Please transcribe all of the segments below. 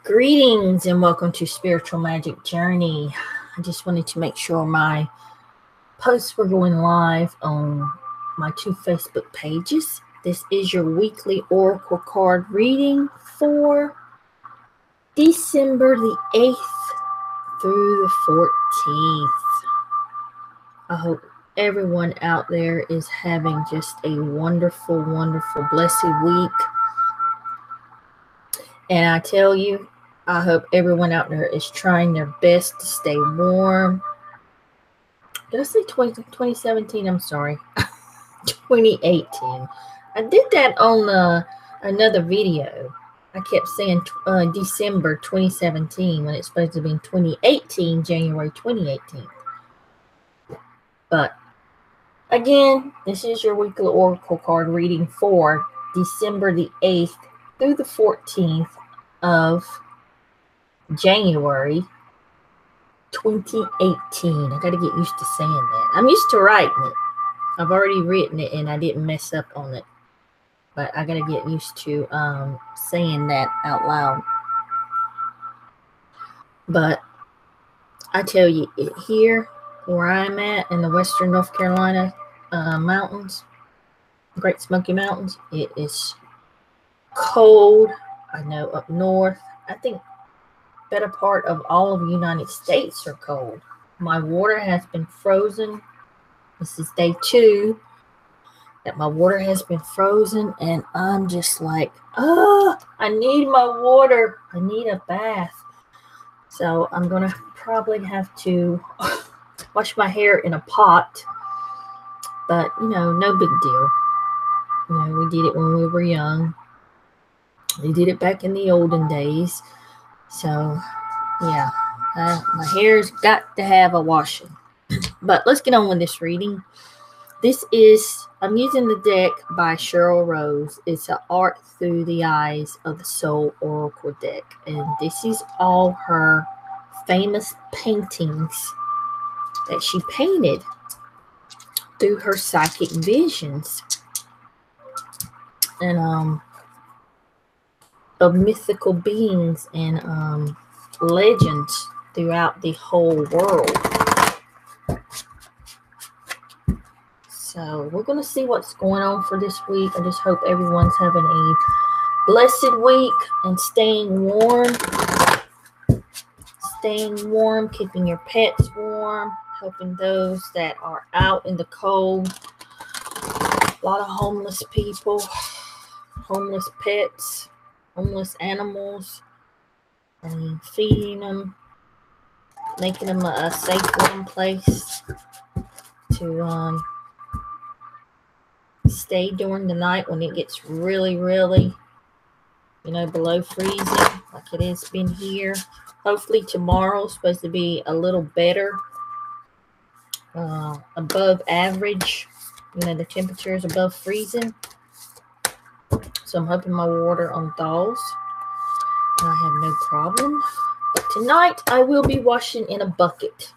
Greetings and welcome to Spiritual Magic Journey. I just wanted to make sure my posts were going live on my two Facebook pages. This is your weekly oracle card reading for December the 8th through the 14th. I hope everyone out there is having just a wonderful, wonderful, blessed week. And I tell you, I hope everyone out there is trying their best to stay warm. Did I say 2017? I'm sorry. 2018. I did that on another video. I kept saying December 2017 when it's supposed to be 2018, January 2018. But again, this is your weekly oracle card reading for December the 8th through the 14th of January 2018. I got to get used to saying that. I'm used to writing it. I've already written it and I didn't mess up on it. But I got to get used to saying that out loud. But I tell you, here where I'm at in the western North Carolina mountains, Great Smoky Mountains, it is cold. I know up north, I think better part of all of the United States are cold. My water has been frozen. This is day 2 that my water has been frozen, and I'm just like, I need my water. I need a bath. So I'm gonna probably have to wash my hair in a pot, but no big deal. We did it when we were young. We did it back in the olden days. So, yeah, my hair's got to have a washing. But let's get on with this reading. I'm using the deck by Cheryl Rose. It's an Art Through the Eyes of the Soul Oracle deck. And this is all her famous paintings that she painted through her psychic visions. And, of mythical beings and legends throughout the whole world. So we're going to see what's going on for this week. I just hope everyone's having a blessed week and staying warm, keeping your pets warm, helping those that are out in the cold. A lot of homeless people, homeless pets, homeless animals, and feeding them, making them a safe warm place to stay during the night when it gets really, really, below freezing, like it has been here. Hopefully tomorrow's supposed to be a little better, above average. The temperature is above freezing. So I'm hoping my water thaws. And I have no problem. But tonight I will be washing in a bucket.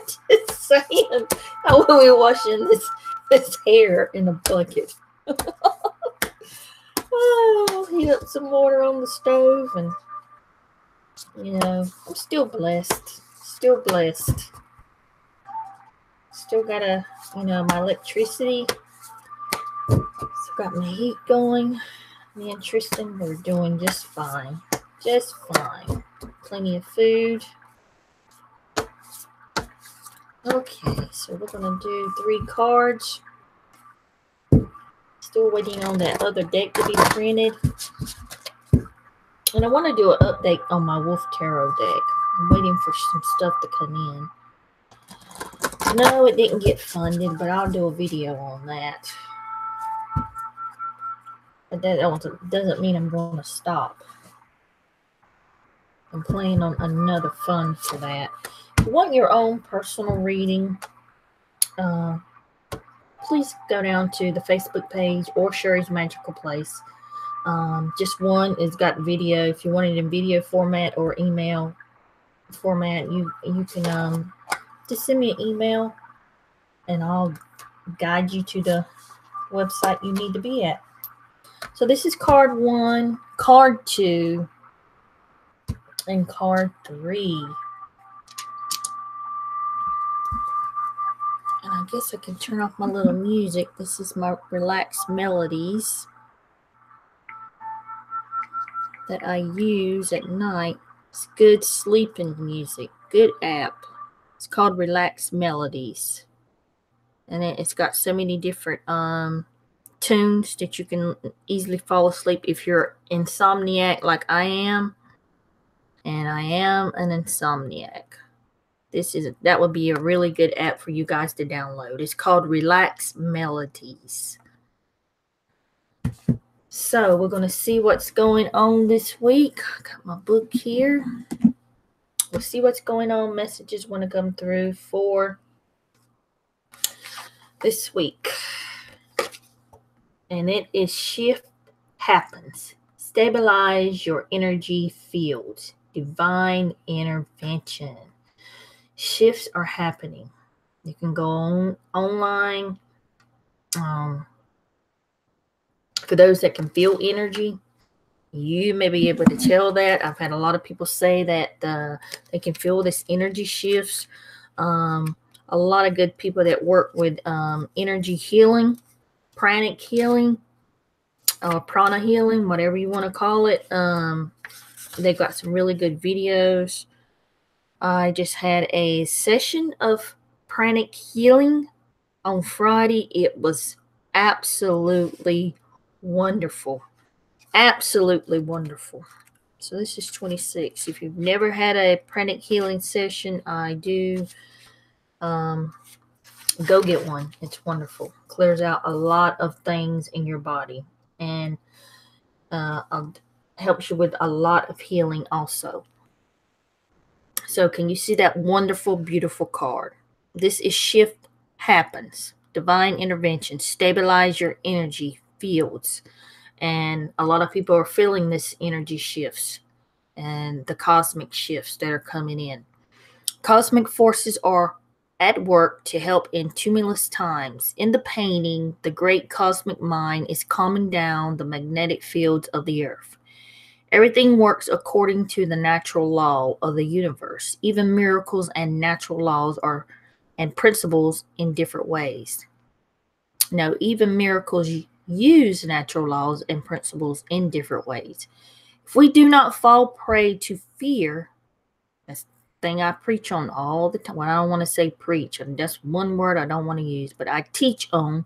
Just saying. I will be washing this hair in a bucket. Heat up some water on the stove, and I'm still blessed. Still blessed. Still got my electricity. Got my heat going. Me and Tristan, we're doing just fine. Just fine. Plenty of food. Okay, so we're going to do 3 cards. Still waiting on that other deck to be printed. And I want to do an update on my Wolf Tarot deck. I'm waiting for some stuff to come in. No, it didn't get funded, but I'll do a video on that. But that doesn't mean I'm going to stop. I'm planning on another fund for that. If you want your own personal reading, please go down to the Facebook page or Sherry's Magical Place. Just one has got video. If you want it in video format or email format, you can just send me an email and I'll guide you to the website you need to be at. So this is card 1, card 2, And card 3. And I guess I can turn off my little music. This is my relaxed melodies that I use at night. It's good sleeping music. Good app. It's called Relaxed Melodies. And it's got so many different tunes that you can easily fall asleep if you're insomniac like I am. And I am an insomniac. That would be a really good app for you guys to download. It's called Relax Melodies. So we're going to see what's going on this week. I got my book here. We'll see what's going on. Messages want to come through for this week. And it is Shift Happens. Stabilize your energy fields. Divine intervention. Shifts are happening. You can go online. For those that can feel energy, you may be able to tell that. I've had a lot of people say that they can feel this energy shifts. A lot of good people that work with energy healing, pranic healing, prana healing, whatever you want to call it. They've got some really good videos. I just had a session of pranic healing on Friday. It was absolutely wonderful. Absolutely wonderful. So this is 26. If you've never had a pranic healing session, I do go get one. It's wonderful. Clears out a lot of things in your body and helps you with a lot of healing also. So can you see that wonderful, beautiful card? This is Shift Happens. Divine intervention. Stabilize your energy fields. And a lot of people are feeling this energy shifts and the cosmic shifts that are coming in. Cosmic forces are at work to help in tumultuous times. In the painting, the great cosmic mind is calming down the magnetic fields of the earth. Everything works according to the natural law of the universe. Even miracles and natural laws and principles in different ways. No, even miracles use natural laws and principles in different ways. If we do not fall prey to fear, that's the thing I preach on all the time. Well, I don't want to say preach, and that's one word I don't want to use, but I teach on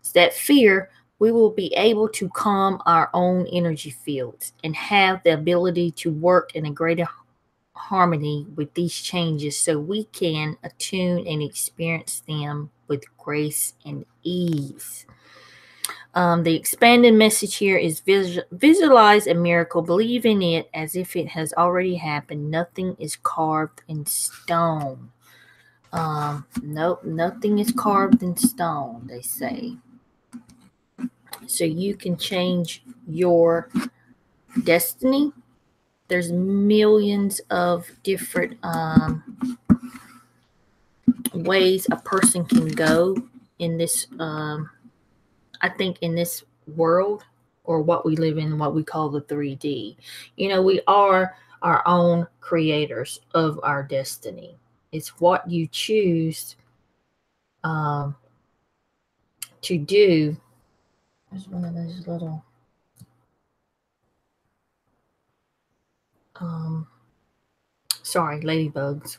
is that fear, we will be able to calm our own energy fields and have the ability to work in a greater harmony with these changes so we can attune and experience them with grace and ease. The expanded message here is visualize a miracle, believe in it as if it has already happened. Nothing is carved in stone. Nope, nothing is carved in stone, they say. So you can change your destiny. There's millions of different ways a person can go in this I think in this world, or what we live in, what we call the 3D. You know, we are our own creators of our destiny. It's what you choose to do. There's one of those little sorry, ladybugs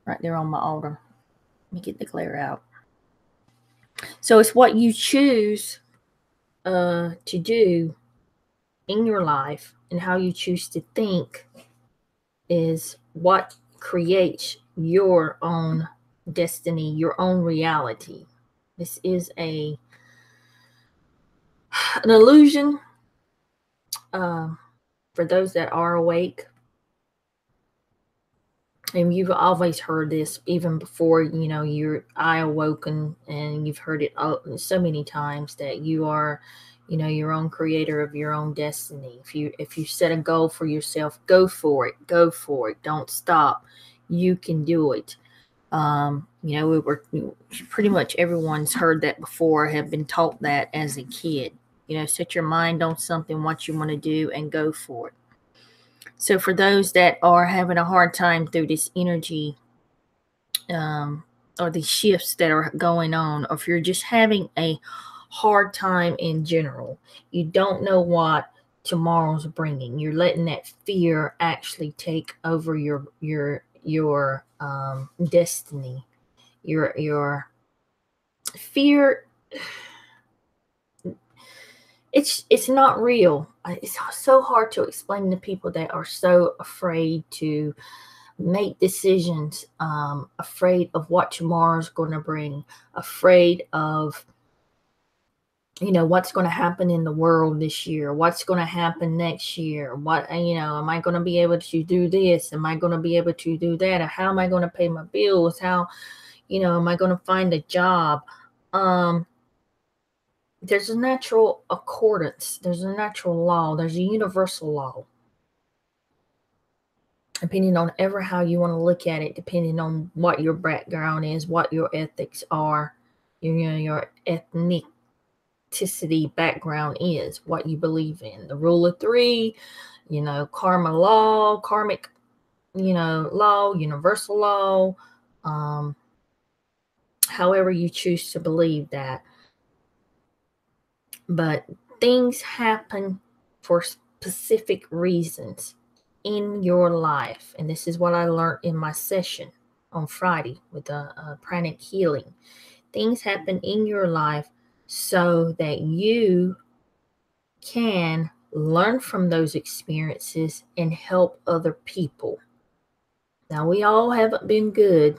right there on my altar. Let me get the glare out. So it's what you choose to do in your life, and how you choose to think is what creates your own destiny, your own reality. This is an illusion for those that are awake. And you've always heard this even before, you know, your eye awoken, and you've heard it so many times that you are, you know, your own creator of your own destiny. If you set a goal for yourself, go for it. Go for it. Don't stop. You can do it. You know, pretty much everyone's heard that before, have been taught that as a kid. You know, set your mind on something, what you want to do, and go for it. So for those that are having a hard time through this energy, or the shifts that are going on, or if you're just having a hard time in general, you don't know what tomorrow's bringing, you're letting that fear actually take over your destiny. Your fear, it's not real. It's so hard to explain to people that are so afraid to make decisions, afraid of what tomorrow's going to bring, afraid of what's going to happen in the world this year, what's going to happen next year, what am I going to be able to do this, am I going to be able to do that, or how am I going to pay my bills, how am I going to find a job. There's a natural accordance, there's a natural law, there's a universal law, depending on ever how you want to look at it, depending on what your background is, what your ethics are, your ethnicity background is, what you believe in. The rule of three, karma law, karmic, law, universal law, however you choose to believe that. But things happen for specific reasons in your life. And this is what I learned in my session on Friday with the pranic healing. Things happen in your life so that you can learn from those experiences and help other people. Now, we all haven't been good,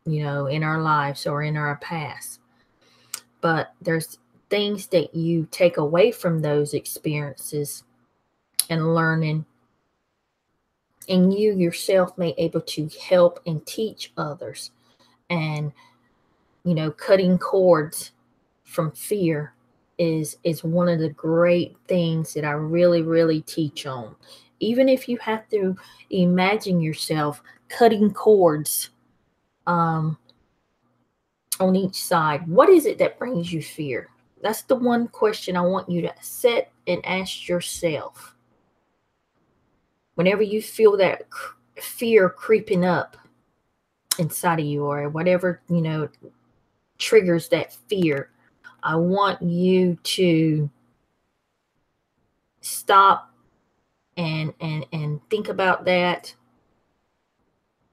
in our lives or in our past, but there's things that you take away from those experiences and learning, and you yourself may able to help and teach others. And cutting cords from fear is one of the great things that I really, really teach on. Even if you have to imagine yourself cutting cords on each side, what is it that brings you fear? That's the one question I want you to sit and ask yourself. Whenever you feel that fear creeping up inside of you, or whatever, triggers that fear, I want you to stop and think about that.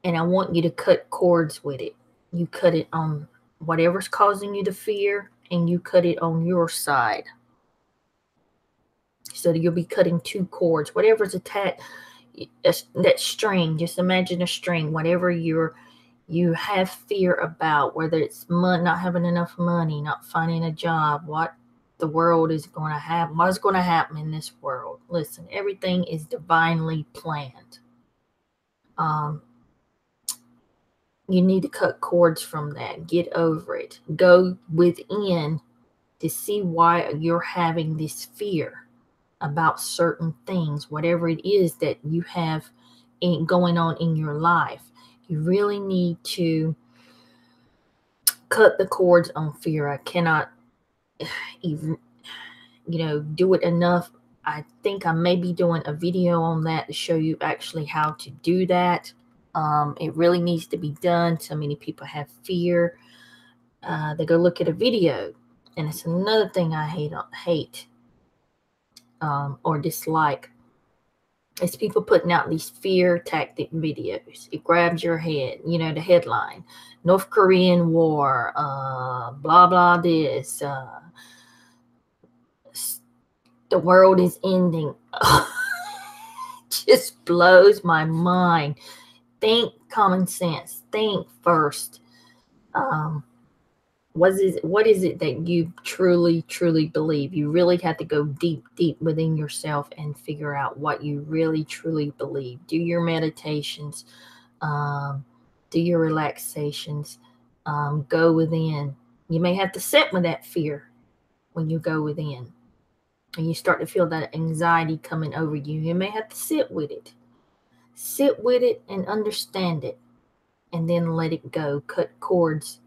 And I want you to cut cords with it. You cut it on whatever's causing you the fear, and you cut it on your side. So you'll be cutting two cords, whatever's attached, that string. Just imagine a string, whatever you have fear about, whether it's not having enough money, not finding a job, what the world is going to happen, what's going to happen in this world. Listen, everything is divinely planned. You need to cut cords from that. Get over it. Go within to see why you're having this fear about certain things, whatever it is that you have going on in your life. You really need to cut the cords on fear. I cannot even, do it enough. I think I may be doing a video on that to show you actually how to do that. It really needs to be done. So many people have fear. They go look at a video, and it's another thing I hate or dislike. It's people putting out these fear tactic videos. It grabs your head, the headline, North Korean war, blah, blah, this, the world is ending. Just blows my mind. Think common sense. Think first. What is it that you truly, truly believe? You really have to go deep, deep within yourself and figure out what you really, truly believe. Do your meditations, do your relaxations, go within. You may have to sit with that fear when you go within, and you start to feel that anxiety coming over you. You may have to sit with it. Sit with it and understand it, and then let it go. Cut cords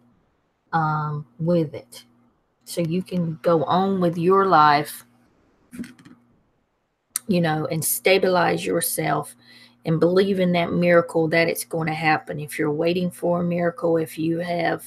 with it, so you can go on with your life and stabilize yourself and believe in that miracle that it's going to happen. If you're waiting for a miracle, if you have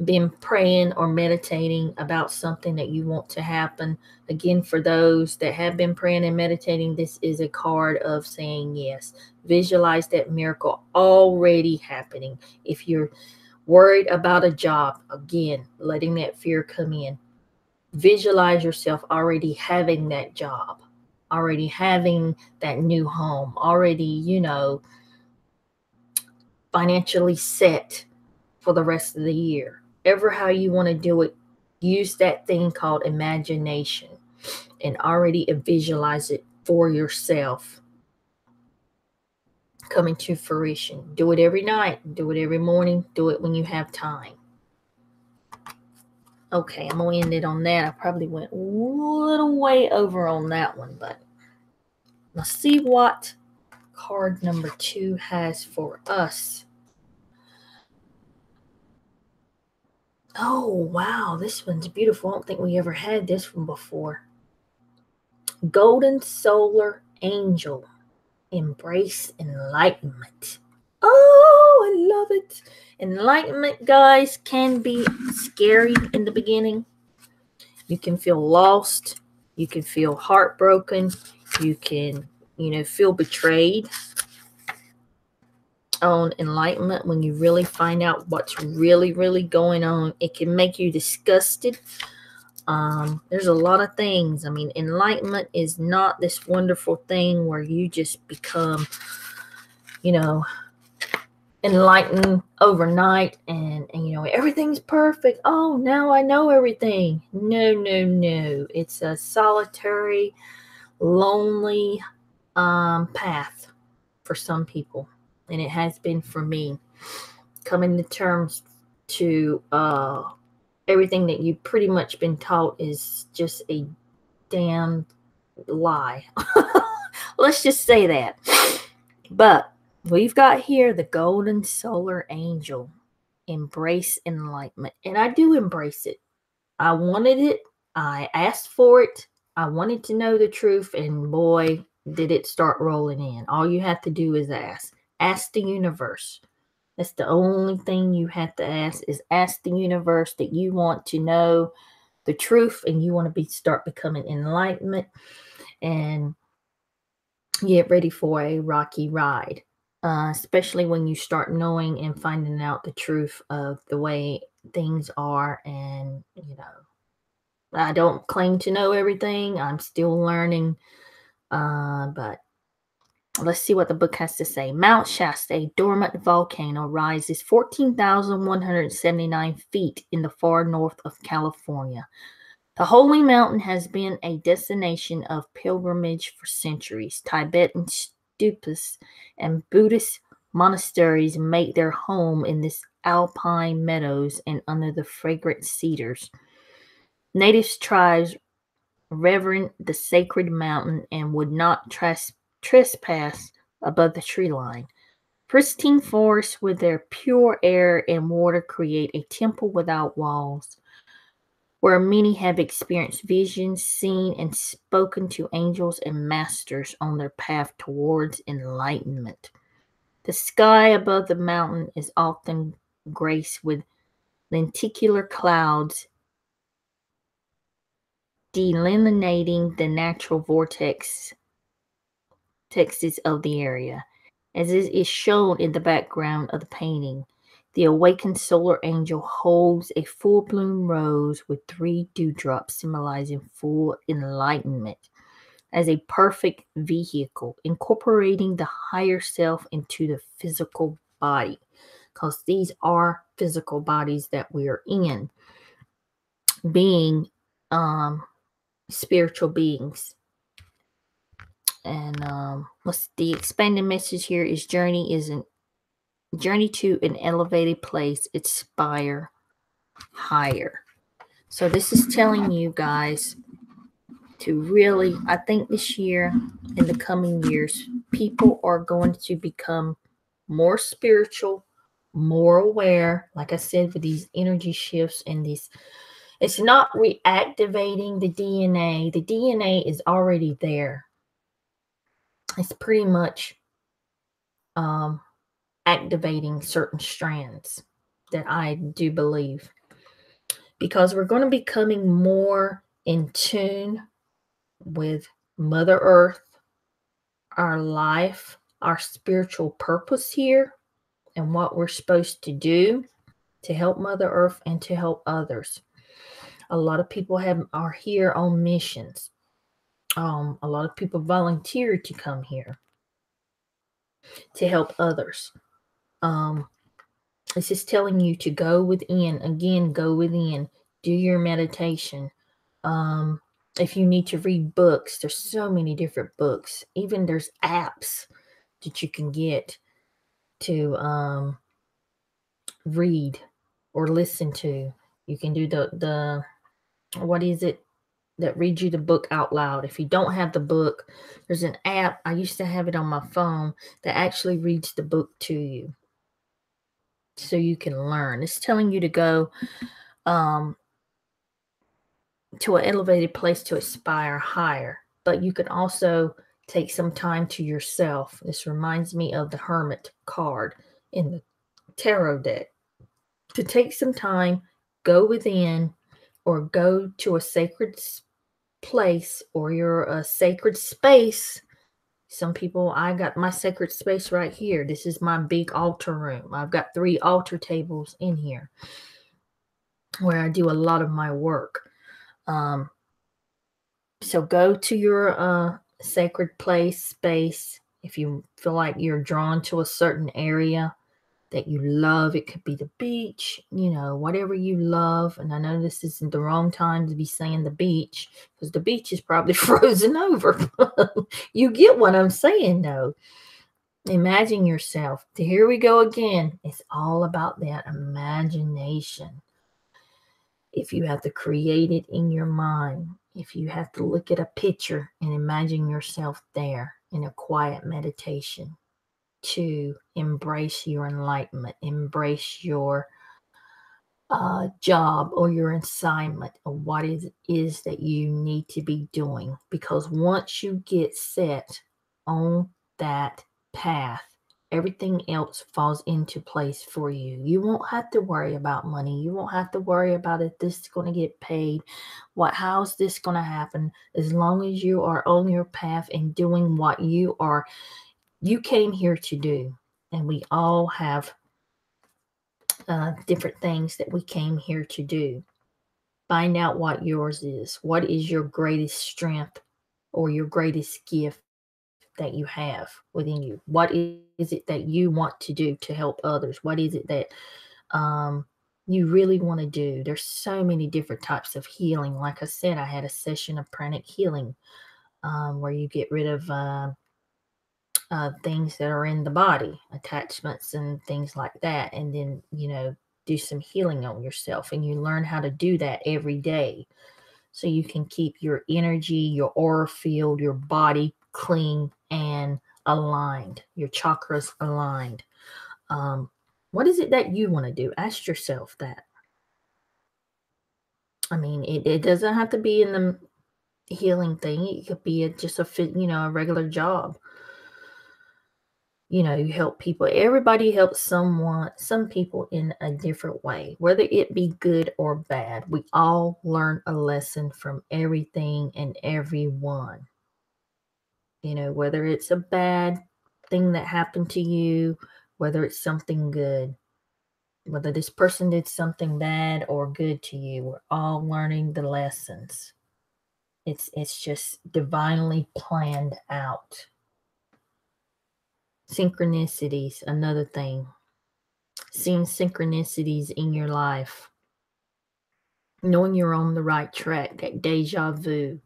been praying or meditating about something that you want to happen, again, for those that have been praying and meditating, this is a card of saying yes. Visualize that miracle already happening. If you're worried about a job, again, letting that fear come in. Visualize yourself already having that job, already having that new home, already, financially set for the rest of the year. Ever how you want to do it, use that thing called imagination and already visualize it for yourself coming to fruition. Do it every night, do it every morning, do it when you have time. Okay, I'm going to end it on that. I probably went a little way over on that one, but let's see what card number 2 has for us. Oh, wow, this one's beautiful. I don't think we ever had this one before. Golden Solar Angel. Embrace enlightenment. Oh, I love it. Enlightenment, guys, can be scary in the beginning. You can feel lost. You can feel heartbroken. You can, feel betrayed on enlightenment. When you really find out what's really, really going on, it can make you disgusted. There's a lot of things. I mean, enlightenment is not this wonderful thing where you just become, enlightened overnight and everything's perfect. Oh, now I know everything. No. It's a solitary, lonely path for some people, and it has been for me. Coming to terms to everything that you've pretty much been taught is just a damn lie. Let's just say that. But we've got here the Golden Solar Angel. Embrace enlightenment. And I do embrace it. I wanted it. I asked for it. I wanted to know the truth. And boy, did it start rolling in. All you have to do is ask. Ask the universe. That's the only thing you have to ask, is ask the universe that you want to know the truth and you want to start becoming enlightenment and get ready for a rocky ride. Especially when you start knowing and finding out the truth of the way things are. And, I don't claim to know everything. I'm still learning. But let's see what the book has to say. Mount Shasta, a dormant volcano, rises 14,179 feet in the far north of California. The holy mountain has been a destination of pilgrimage for centuries. Tibetan stupas and Buddhist monasteries make their home in this alpine meadows and under the fragrant cedars. Native tribes reverence the sacred mountain and would not trespass above the tree line. Pristine forests with their pure air and water create a temple without walls, where many have experienced visions, seen and spoken to angels and masters on their path towards enlightenment. The sky above the mountain is often graced with lenticular clouds, delineating the natural vortexes of the area, as is shown in the background of the painting. The awakened solar angel holds a full-bloom rose with 3 dewdrops, symbolizing full enlightenment, as a perfect vehicle, incorporating the higher self into the physical body, because these are physical bodies that we are in, being spiritual beings. And the expanded message here is journey to an elevated place, aspire higher. So this is telling you guys to really, I think this year, in the coming years, people are going to become more spiritual, more aware, like I said, with these energy shifts and these It's not reactivating the DNA. The DNA is already there. It's pretty much activating certain strands that I do believe. Because we're going to be becoming more in tune with Mother Earth, our life, our spiritual purpose here, and what we're supposed to do to help Mother Earth and to help others. A lot of people are here on missions. A lot of people volunteer to come here to help others. It's just telling you to go within. Again, go within. Do your meditation. If you need to read books, there's so many different books. Even there's apps that you can get to read or listen to. You can do the what is it that reads you the book out loud. If you don't have the book, there's an app. I used to have it on my phone that actually reads the book to you, so you can learn. It's telling you to go to an elevated place to aspire higher, but you can also take some time to yourself. This reminds me of the Hermit card in the tarot deck. To take some time, go within, or go to a sacred place or a sacred space. Some people, I got my sacred space right here. This is my big altar room. I've got 3 altar tables in here where I do a lot of my work. So go to your sacred place, space. If you feel like you're drawn to a certain area that you love, it could be the beach, whatever you love. And I know this isn't the wrong time to be saying the beach, because the beach is probably frozen over. You get what I'm saying, though. Imagine yourself. Here we go again. It's all about that imagination. If you have to create it in your mind, if you have to look at a picture and imagine yourself there in a quiet meditation to embrace your enlightenment, embrace your job or your assignment, or what it is that you need to be doing. Because once you get set on that path, everything else falls into place for you. You won't have to worry about money. You won't have to worry about if this is going to get paid. How's this going to happen? As long as you are on your path and doing what you came here to do. And we all have different things that we came here to do. Find out what yours is. What is your greatest strength or your greatest gift that you have within you? What is it that you want to do to help others? What is it that you really want to do? There's so many different types of healing. Like I said, I had a session of pranic healing where you get rid of things that are in the body, attachments and things like that. And then, do some healing on yourself. And you learn how to do that every day, so you can keep your energy, your aura field, your body clean and aligned, your chakras aligned. What is it that you want to do? Ask yourself that. I mean, it doesn't have to be in the healing thing. It could be just a regular job. You help people. Everybody helps some people in a different way, whether it be good or bad. We all learn a lesson from everything and everyone. Whether it's a bad thing that happened to you, whether it's something good, whether this person did something bad or good to you, we're all learning the lessons. It's just divinely planned out. Synchronicities, another thing. Seeing synchronicities in your life. Knowing you're on the right track, that deja vu.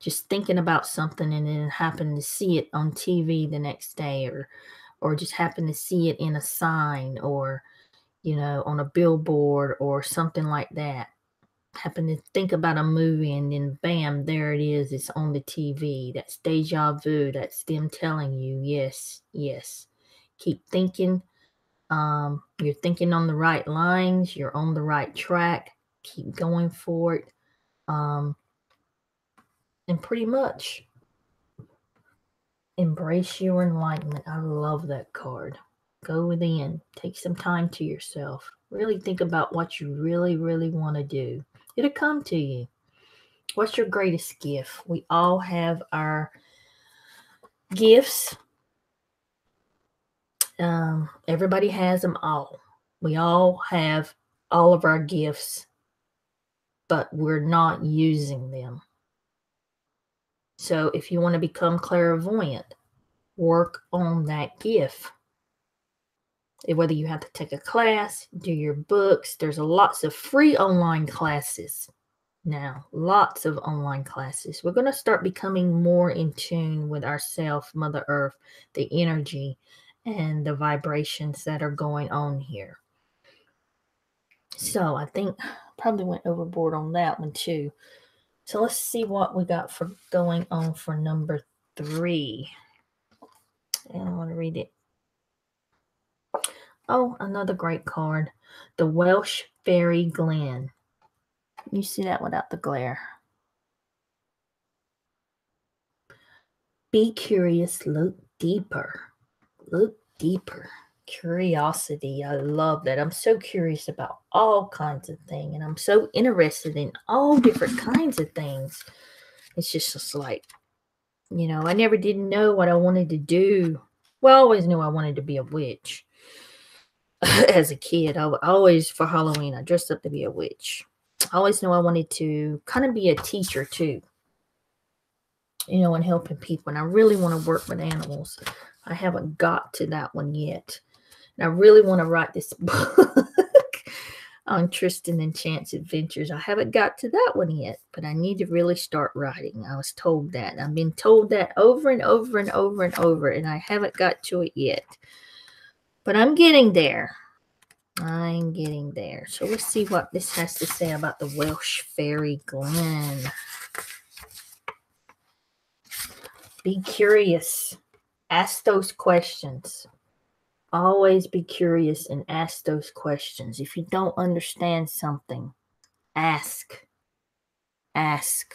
Just thinking about something and then happen to see it on TV the next day, or just happen to see it in a sign, or on a billboard or something like that. Happen to think about a movie and then bam, there it is. It's on the TV. That's deja vu. That's them telling you, yes, yes. Keep thinking. You're thinking on the right lines. You're on the right track. Keep going for it. And pretty much embrace your enlightenment. I love that card. Go within. Take some time to yourself. Really think about what you really, really want to do. It'll come to you. What's your greatest gift? We all have our gifts. Everybody has them all. We all have all of our gifts, but we're not using them. So if you want to become clairvoyant, work on that gift. Whether you have to take a class, do your books, there's lots of free online classes now. Lots of online classes. We're going to start becoming more in tune with ourselves, Mother Earth, the energy, and the vibrations that are going on here. So I think I probably went overboard on that one too. So let's see what we got for going on for number 3. And I want to read it. Oh, another great card. The Welsh Fairy Glen. You see that without the glare. Be curious, look deeper. Look deeper. Curiosity. I love that. I'm so curious about all kinds of things. And I'm so interested in all different kinds of things. It's just like, I never did know what I wanted to do. Well, I always knew I wanted to be a witch. As a kid, I always, for Halloween, I dressed up to be a witch. I always knew I wanted to kind of be a teacher too. And helping people. And I really want to work with animals. I haven't got to that one yet. And I really want to write this book on Tristan and Chance Adventures. I haven't got to that one yet, but I need to really start writing. I was told that. I've been told that over and over and over and over, and I haven't got to it yet. But I'm getting there. I'm getting there. So let's see what this has to say about the Welsh Fairy Glen. Be curious. Ask those questions. Always be curious and ask those questions. If you don't understand something, ask. Ask.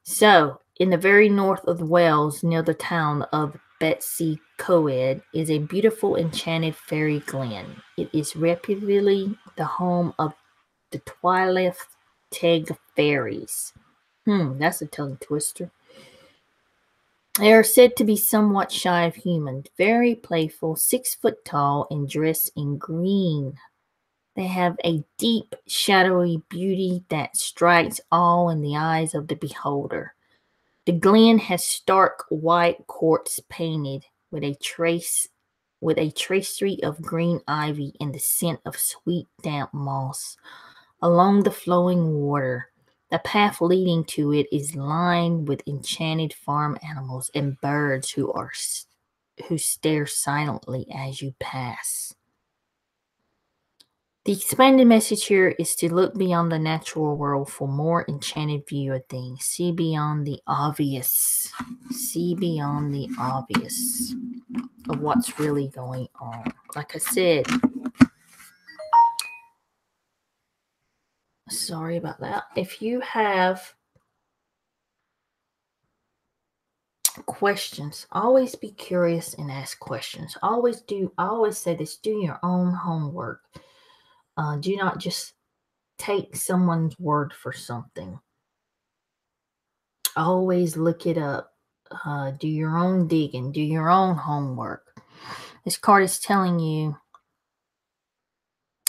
So, in the very north of Wales, near the town of Betsy Coed, is a beautiful enchanted fairy glen. It is reputedly the home of the Twyleth Teg fairies. That's a tongue twister. They are said to be somewhat shy of humans, very playful, 6 foot tall, and dressed in green. They have a deep, shadowy beauty that strikes awe in the eyes of the beholder. The glen has stark white quartz painted with a tracery of green ivy and the scent of sweet damp moss. Along the flowing water, the path leading to it is lined with enchanted farm animals and birds who stare silently as you pass. The expanded message here is to look beyond the natural world for more enchanted view of things. See beyond the obvious. See beyond the obvious of what's really going on. Like I said, sorry about that. If you have questions, always be curious and ask questions. I always say this, do your own homework. Do not just take someone's word for something. Always look it up. Do your own digging. Do your own homework. This card is telling you,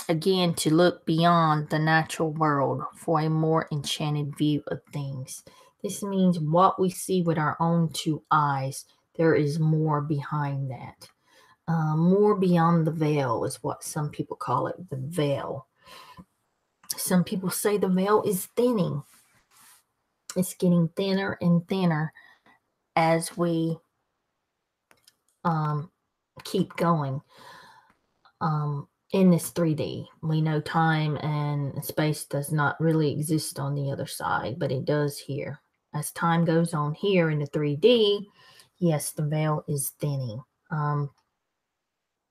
again, to look beyond the natural world for a more enchanted view of things. This means what we see with our own 2 eyes, there is more behind that. More beyond the veil is what some people call it, the veil. Some people say the veil is thinning. It's getting thinner and thinner as we keep going. In this 3D, we know time and space does not really exist on the other side, but it does here. As time goes on here in the 3D, yes, the veil is thinning.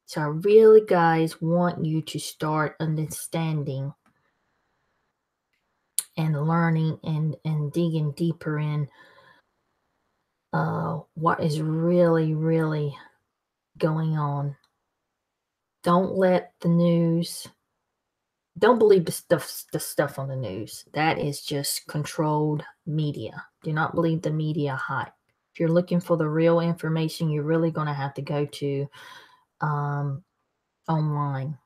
So I really, guys, want you to start understanding and learning and digging deeper in what is really, really going on. Don't let the news, don't believe the stuff on the news. That is just controlled media. Do not believe the media hype. If you're looking for the real information, you're really going to have to go to online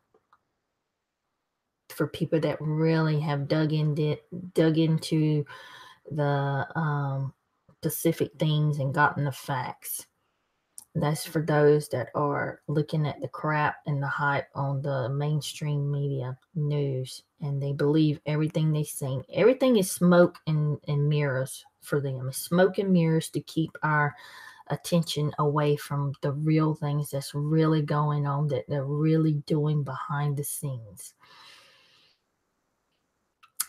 for people that really have dug into the specific things and gotten the facts. That's for those that are looking at the crap and the hype on the mainstream media news, and they believe everything they see. Everything is smoke and mirrors for them. It's smoke and mirrors to keep our attention away from the real things that's really going on, that they're really doing behind the scenes.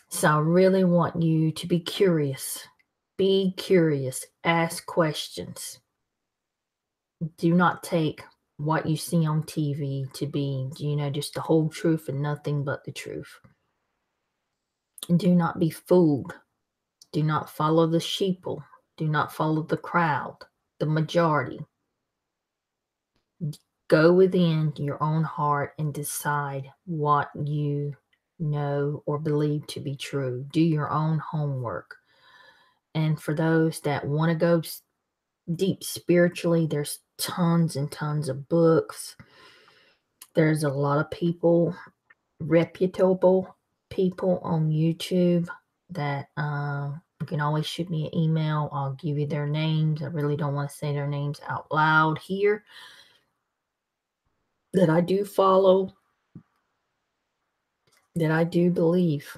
So I really want you to be curious. Be curious. Ask questions. Do not take what you see on TV to be, just the whole truth and nothing but the truth. Do not be fooled. Do not follow the sheeple. Do not follow the crowd, the majority. Go within your own heart and decide what you know or believe to be true. Do your own homework. And for those that want to go deep spiritually, there's tons and tons of books. There's a lot of people, reputable people on YouTube that you can always shoot me an email. I'll give you their names. I really don't want to say their names out loud here, that I do follow, that I do believe.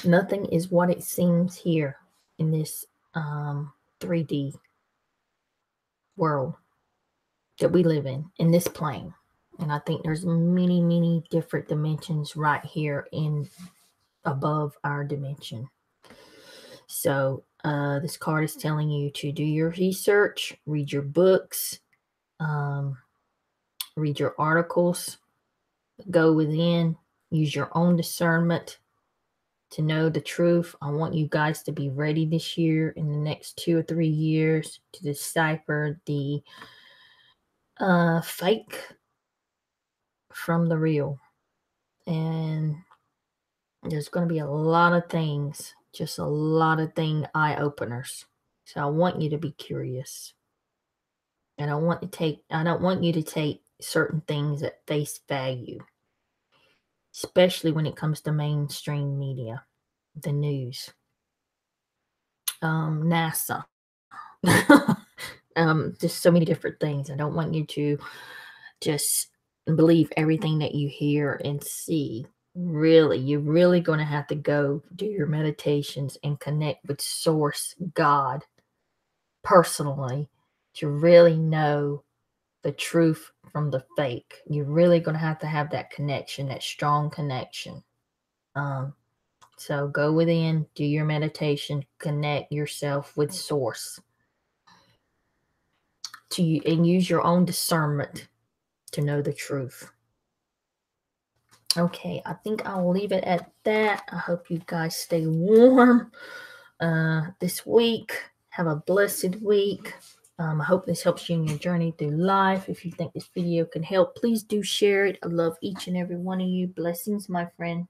Nothing is what it seems here in this 3D world that we live in this plane. And I think there's many, many different dimensions right here in above our dimension. So this card is telling you to do your research, read your books, read your articles, go within, use your own discernment to know the truth. I want you guys to be ready this year, in the next 2 or 3 years, to decipher the fake from the real. And there's going to be a lot of things, just a lot of eye openers. So I want you to be curious. And I don't want you to take certain things at face value, especially when it comes to mainstream media, the news, NASA, just so many different things. I don't want you to just believe everything that you hear and see. Really, you're really going to have to go do your meditations and connect with Source, God, personally, to really know the truth from the fake. You're really going to have that connection, that strong connection. So go within, do your meditation, connect yourself with Source, and use your own discernment to know the truth. Okay, I think I'll leave it at that. I hope you guys stay warm this week. Have a blessed week. I hope this helps you in your journey through life. If you think this video can help, please do share it. I love each and every one of you. Blessings, my friend.